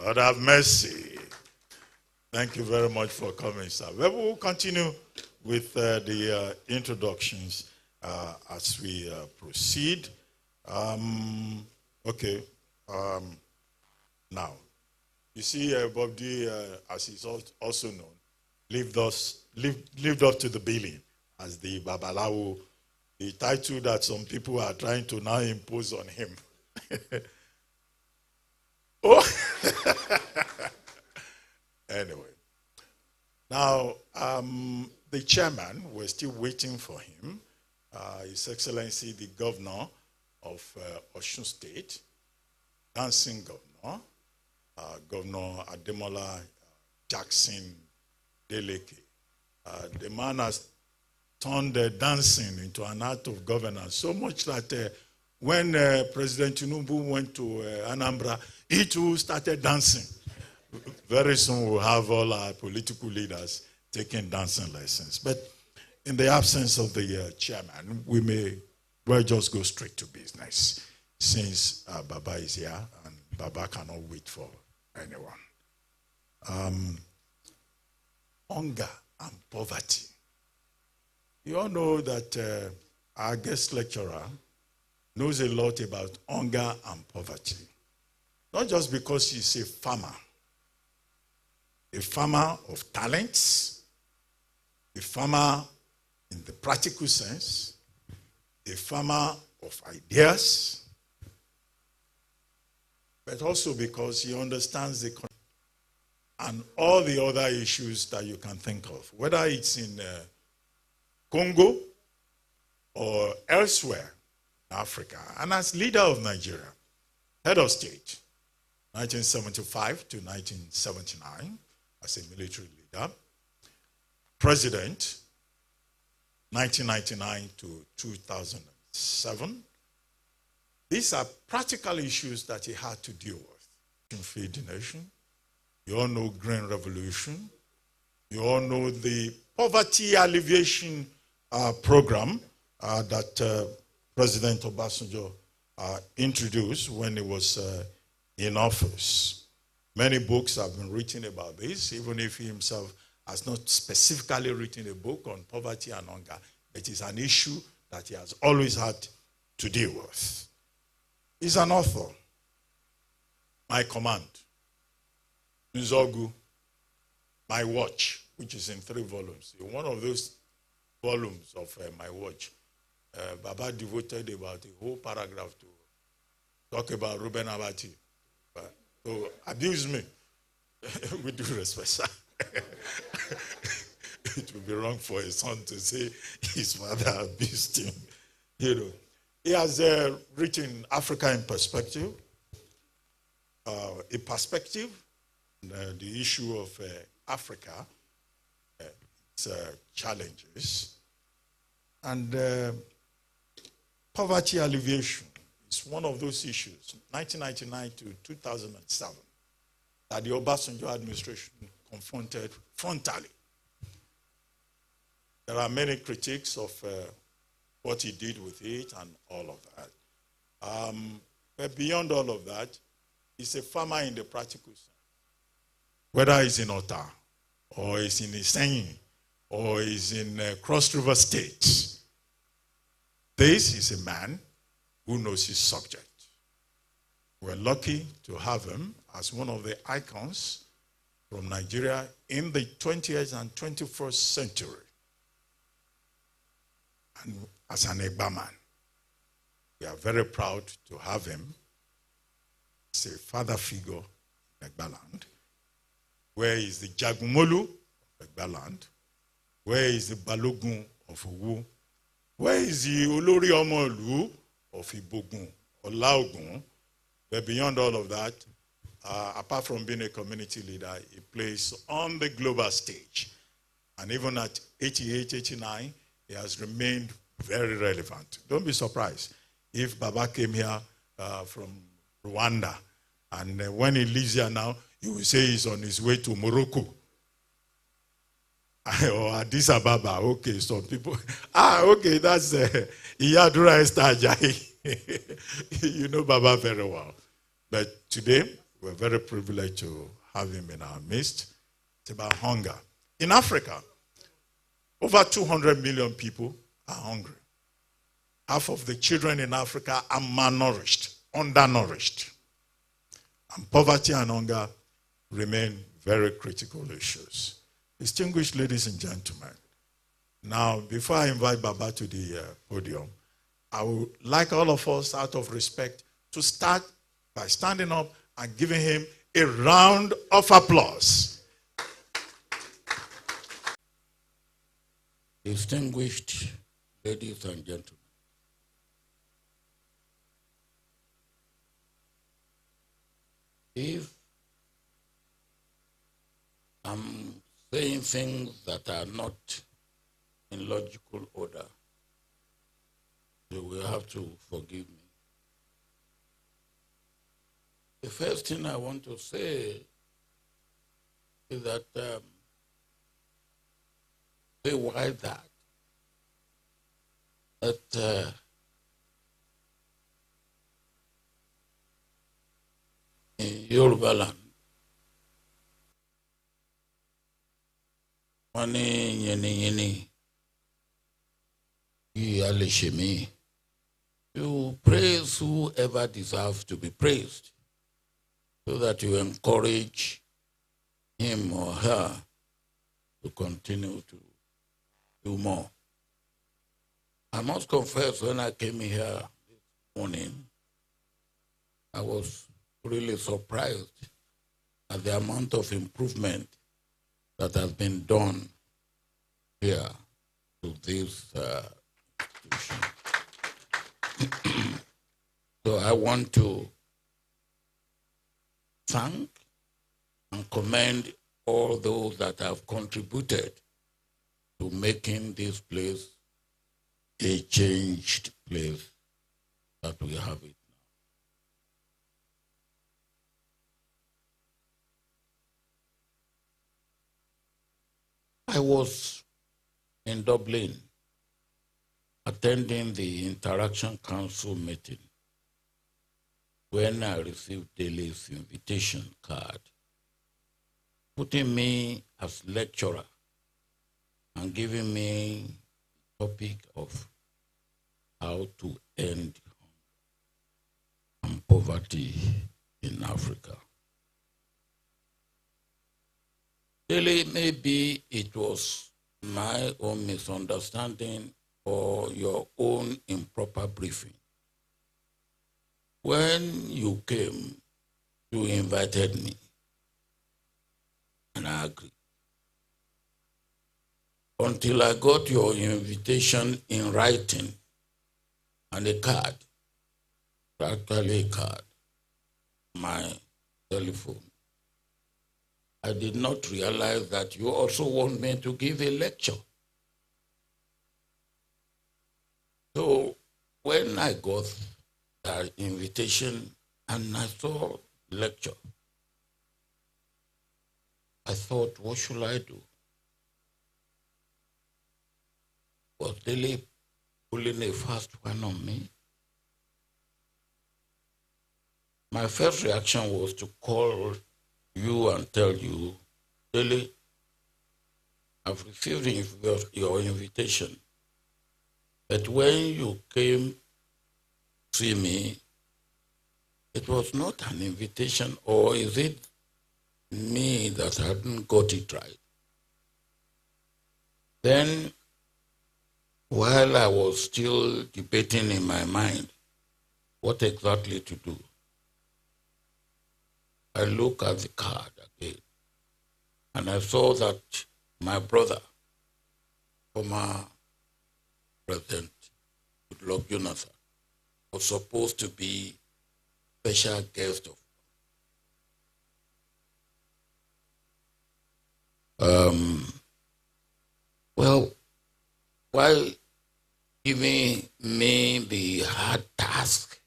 God have mercy. Thank you very much for coming, sir. We will continue with the introductions as we proceed. Okay. Now, you see, Bob D, as he's also known, lived up to the billing as the Babalawo, the title that some people are trying to now impose on him. Oh, anyway. Now, the chairman, we're still waiting for him. His Excellency, the governor of Osun State, dancing governor, Governor Ademola Jackson Deleke. The man has turned dancing into an act of governance, so much that when President Tinubu went to Anambra, he too started dancing. Very soon we'll have all our political leaders taking dancing lessons. But in the absence of the chairman, we may well just go straight to business, since Baba is here and Baba cannot wait for anyone. Hunger and poverty. You all know that our guest lecturer knows a lot about hunger and poverty. Not just because she's a farmer of talents, a farmer in the practical sense, a farmer of ideas, but also because he understands the and all the other issues that you can think of, whether it's in Congo or elsewhere in Africa. And as leader of Nigeria, head of state, 1975 to 1979, as a military leader, president, 1999 to 2007. These are practical issues that he had to deal with. Feed the nation. You all know Green Revolution. You all know the poverty alleviation program that President Obasanjo introduced when he was in office. Many books have been written about this, even if he himself has not specifically written a book on poverty and hunger. It is an issue that he has always had to deal with. He's an author. My Command, Nzogu, My Watch, which is in 3 volumes. In one of those volumes of My Watch, Baba devoted about a whole paragraph to talk about Reuben Abati. So abuse me, with due respect, sir. It would be wrong for a son to say his father abused him. You know, he has written Africa in Perspective, a perspective, the issue of Africa, its challenges, and poverty alleviation. It's one of those issues, 1999 to 2007, that the Obasanjo administration confronted frontally. There are many critiques of what he did with it and all of that. But beyond all of that, he's a farmer in the practical sense. Whether he's in Ota, or he's in Isenyi, or he's in Cross River State, this is a man who knows his subject. We're lucky to have him as one of the icons from Nigeria in the 20th and 21st century. And as an Egba man, we are very proud to have him as a father figure in Egba land, where is the Jagumolu of Egba land, where is the Balogun of Owu, where is the Olori Omolu of Ibogun or Laogun. But beyond all of that, apart from being a community leader, he plays on the global stage. And even at 88, 89, he has remained very relevant. Don't be surprised if Baba came here from Rwanda, and when he leaves here now, you will say he's on his way to Morocco. Or Addis Ababa. Okay, some people. Okay, that's Iyadura Esther Ajayi. You know Baba very well. But today, We're very privileged to have him in our midst. It's about hunger. In Africa, over 200 million people are hungry. Half of the children in Africa are malnourished, undernourished. And poverty and hunger remain very critical issues. Distinguished ladies and gentlemen, now before I invite Baba to the podium, I would like all of us, out of respect, to start by standing up and giving him a round of applause. Distinguished ladies and gentlemen, if I'm saying things that are not in logical order, you will have to forgive me. The first thing I want to say is that say why that in Yoruba land, money yeni yeni, you praise whoever deserves to be praised, so that you encourage him or her to continue to do more. I must confess, when I came here this morning, I was really surprised at the amount of improvement that has been done here to this institution. So I want to thank and commend all those that have contributed to making this place a changed place that we have it now. I was in Dublin attending the Interaction Council meeting when I received Dele's invitation card, putting me as lecturer and giving me the topic of how to end hunger and poverty in Africa. Really, maybe it was my own misunderstanding or your own improper briefing. When you came, you invited me, and I agreed. Until I got your invitation in writing and a card, practically a card, my telephone, I did not realize that you also want me to give a lecture. So when I got that invitation and I saw lecture, I thought, what should I do? Was Dele pulling a fast one on me? My first reaction was to call you and tell you, Dele, I've received your invitation, but when you came to see me, it was not an invitation, or is it me that hadn't got it right? Then, while I was still debating in my mind what exactly to do, I looked at the card again, and I saw that my brother, former President Goodluck Jonathan, was supposed to be special guest of well, while giving me the hard task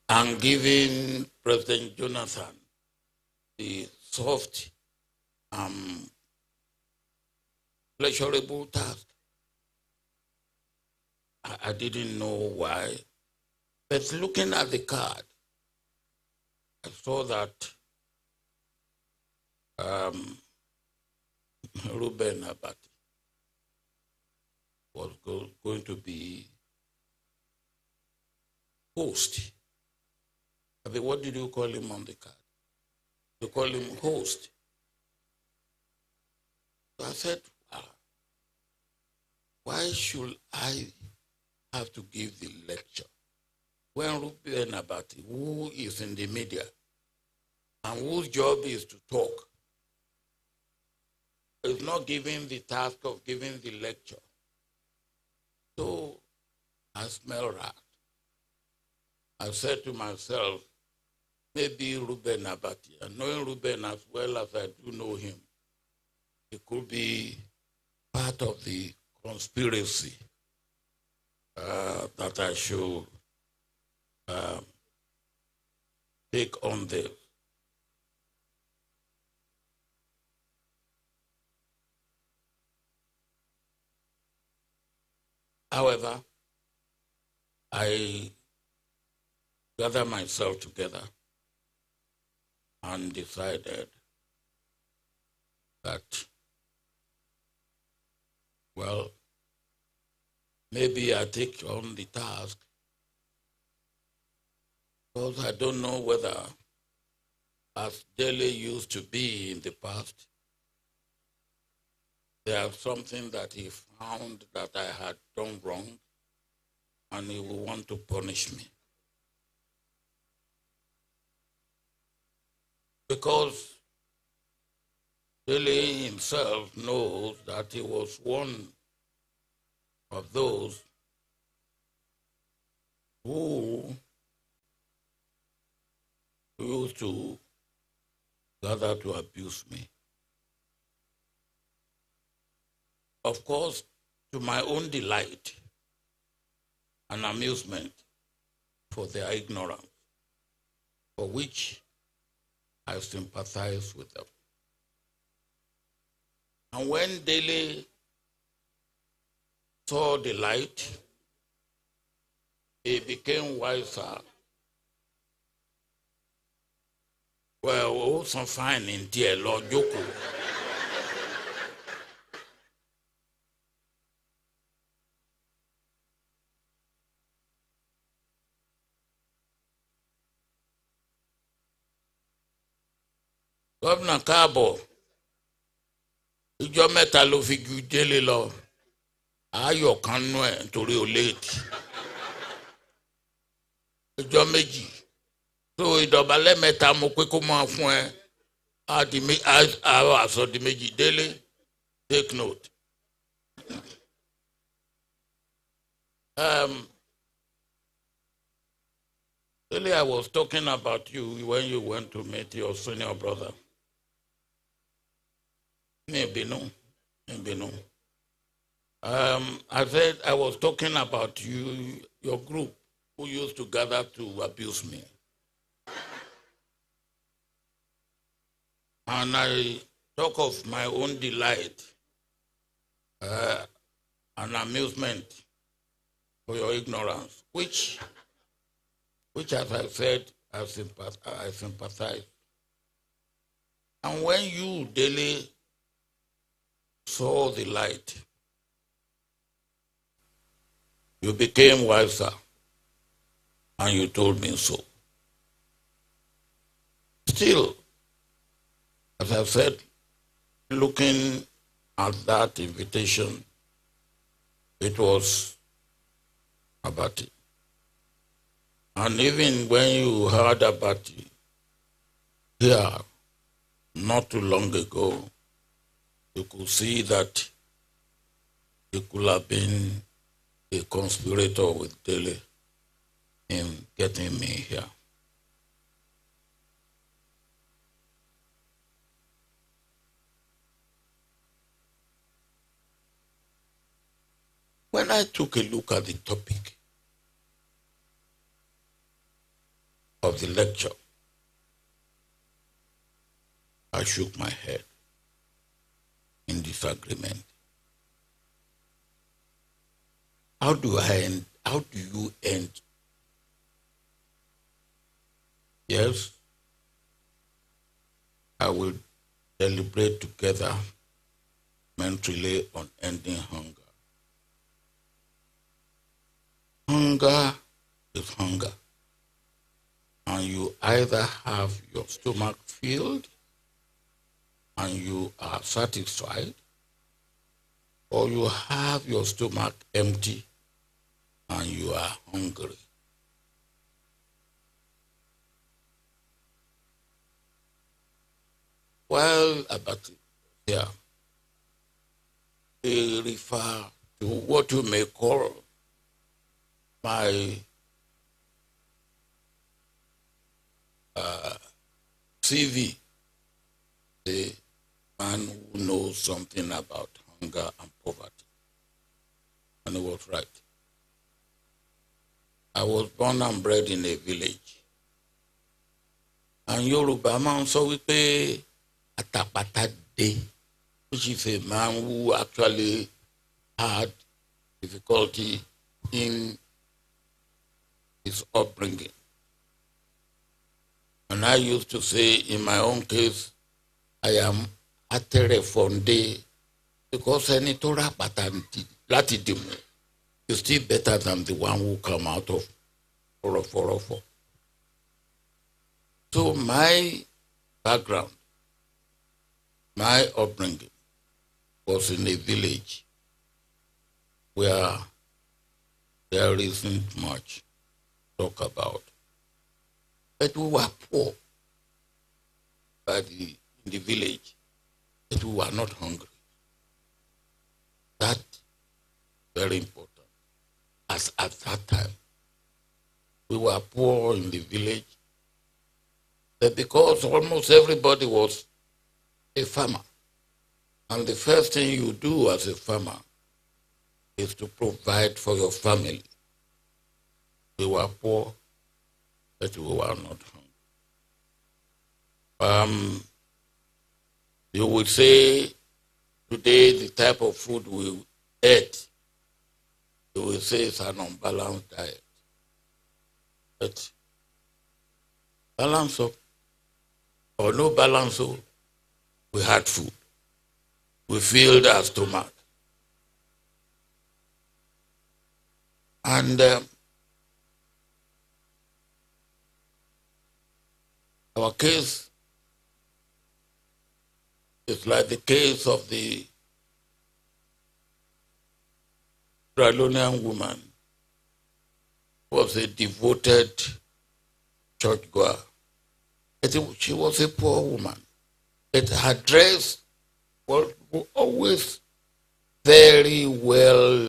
and giving President Jonathan the soft, pleasurable task, I didn't know why. But looking at the card, I saw that Ruben Abati was going to be host. I mean, what did you call him on the card? You call him host. So I said, wow, why should I have to give the lecture when Ruben Abati, who is in the media and whose job is to talk, is not given the task of giving the lecture? So I smell rat. I said to myself, maybe Ruben Abati, and knowing Ruben as well as I do know him, it could be part of the conspiracy that I should take on this. However, I gathered myself together and decided that, well, maybe I take on the task because I don't know whether, as Delhi used to be in the past, there's something that he found that I had done wrong and he will want to punish me. Because Delhi himself knows that he was one of those who used to gather to abuse me. Of course, to my own delight and amusement for their ignorance, for which I sympathize with them. And when Delhi saw the light, he became wiser. Well, also fine in dear Lord Joko. Governor Cabo, ìjọ mẹ́ta ló fi ju Délé lọ. Ayọ̀ kan nú ẹ̀ nítorí ó léètì. Ìjọ méjì. So ìdọ̀bálẹ̀ mẹ́ta mo pé kó máa fún ẹ. Àṣọ di méjì. Délé, take note. Délé, I was talking about you when you went to meet your senior brother. Maybe no. I said I was talking about you, your group, who used to gather to abuse me. And I talk of my own delight and amusement for your ignorance, which as I said, I sympathize. And when you, Delhi, saw the light, you became wiser, and you told me so. Still, as I said, looking at that invitation, it was about it. And even when you heard about it here, not too long ago, you could see that it could have been a conspirator with Delhi in getting me here. When I took a look at the topic of the lecture, I shook my head in disagreement. How do you end? Yes, that will deliberate together mentally on ending hunger. Hunger is hunger. And you either have your stomach filled and you are satisfied, or you have your stomach empty and you are hungry. Well, about it, yeah, they refer to what you may call my CV, the man who knows something about hunger and poverty. And he was right. I was born and bred in a village. And Yoruba man sọ wípé atapata de, which is a man who actually had difficulty in his upbringing. And I used to say, in my own case, I am atere fonde because ẹni tó rà pàtà láti dìmú is still better than the one who come out of Orofo. So my background, my upbringing was in a village where there isn't much to talk about. But we were poor in the village, but we were not hungry. That very important. As at that time, we were poor in the village, but because almost everybody was a farmer, and the first thing you do as a farmer is to provide for your family. We were poor, but we were not hungry. You would say today the type of food we ate, you will say it's an unbalanced diet. But balance up or no balance up, we had food. We filled our stomach. And our case is like the case of the Sierra woman who was a devoted churchgoer. She was a poor woman. Her dress was always very well